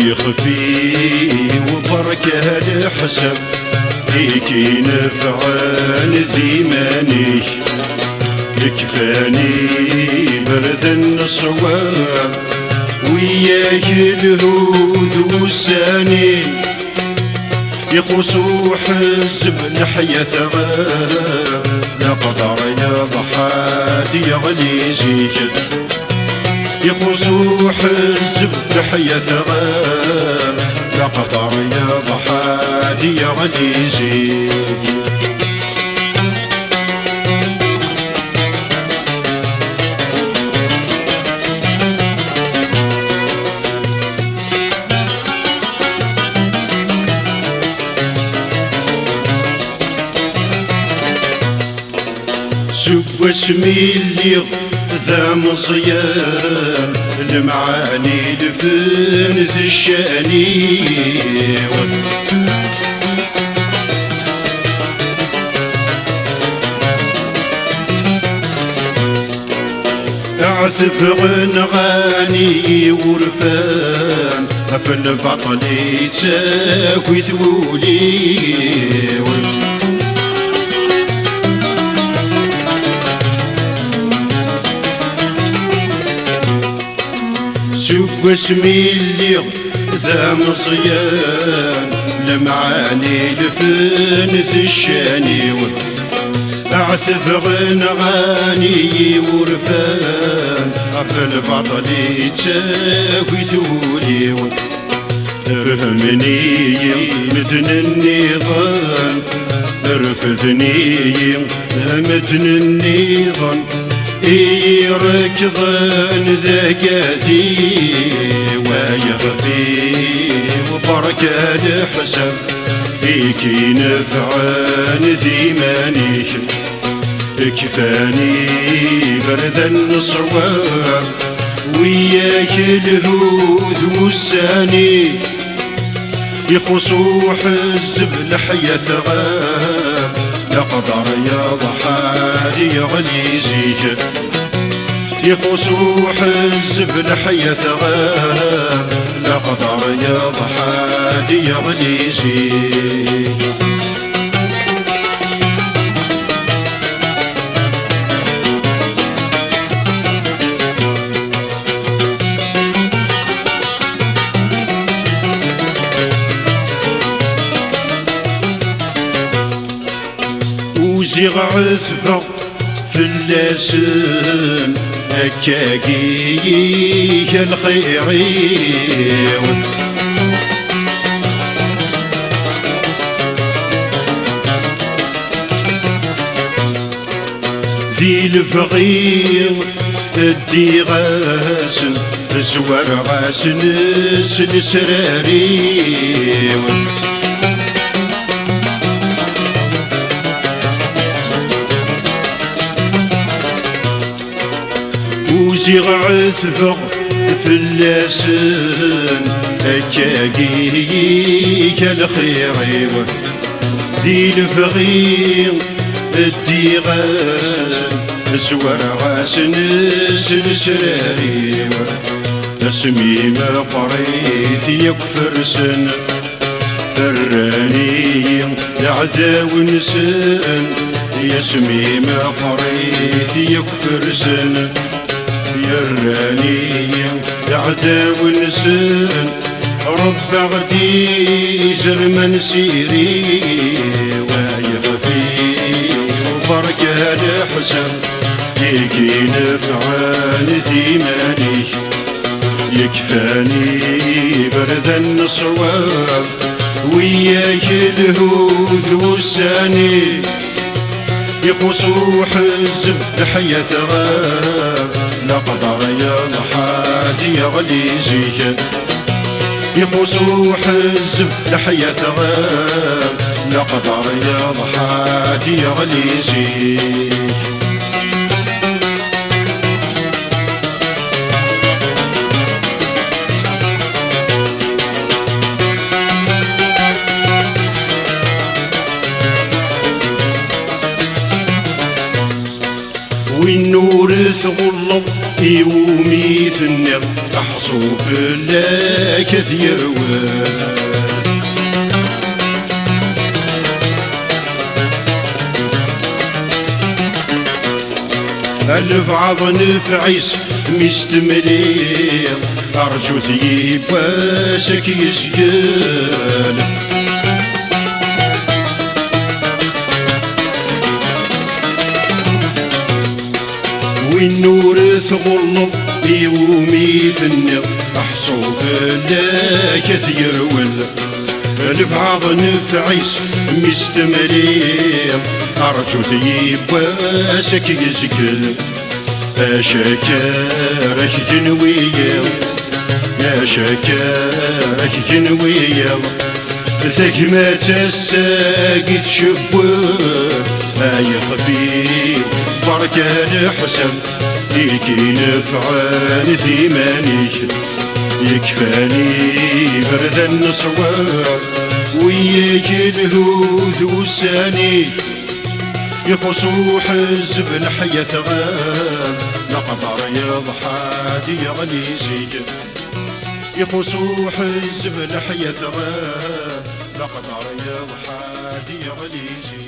ويخفي وبركة الحسب هيك نفعل زيماني يكفاني برد الصواب وياك الهود والساني يخصو حزب الحياة ثغاب لا قدر يضحى يغلي زيك يخصو حزب الحياة ثغاب لا قدر يضحى يغلي زيك سب اسمي اللي ذا مصيان المعاني لفن ذي الشاني اعزف غنغاني ورفان في البطل تاكوي ثولي شوف اسمي اللي ذا مصيان المعاني لفن ذي الشاني اعزف غنغاني ورفان في البطل تاكوي ثولي ارهمني متن النظام ارفثني متن النظام يركضن ذكاتي ويخفي وبركة الحسب هيك نفعان ثيماني كفاني برد الصواب وياك الهود والساني يخصو حزب الحياة ثغاب لا قدر يضحى يغلي زيك يخصو حزب الحياة ثغاب لا قدر يضحى يغلي زيك وزيغ عذبة في اللسان هكاكي الخيري ذي الفقير الدي غاسن زوار غاسن سراري وزيغ عثفق في اللسان هكاكي الخيري ذي الفقير الدي غاسن سوار غاسن سراري اسمي ما قريث يكفر سن دراني لعذاب نسان يسمي ما قريث يكفر سن يراني لعذاب نسان رب غدي زرمن سيري ويخفي وبركة الحسن يجي نفعان ثيماني يكفاني برد الصواب وياك الهود والساني يقصو حزب الحياة غاب لا قدر يضحى يغلي زيك يقصو حزب الحياة غاب لا قدر يضحى يغلي زيك والنور ثغلظ يومي ثنيض أحصوف لا كثير البعض نفعيس مستمليض أرجو ثيب واسك يسجل والنور ثغلظ يومي ثنيض أحصوف لا كثير البعض نفعيس مستمليض أرجو ثيب واسك يسجل أشكارك جنوية يا شكارك جنوية ثقمة الساقي تشبه يا خفيف بركة الحسن ليكي نفعان ثمانيك يكفاني برد النصوار وياك الهود والساني يخصو حزب الحياة غاب نقدر يضحى ديغني زيد يخصو حزب الحياة غاب نقدر يضحى ديغني زيد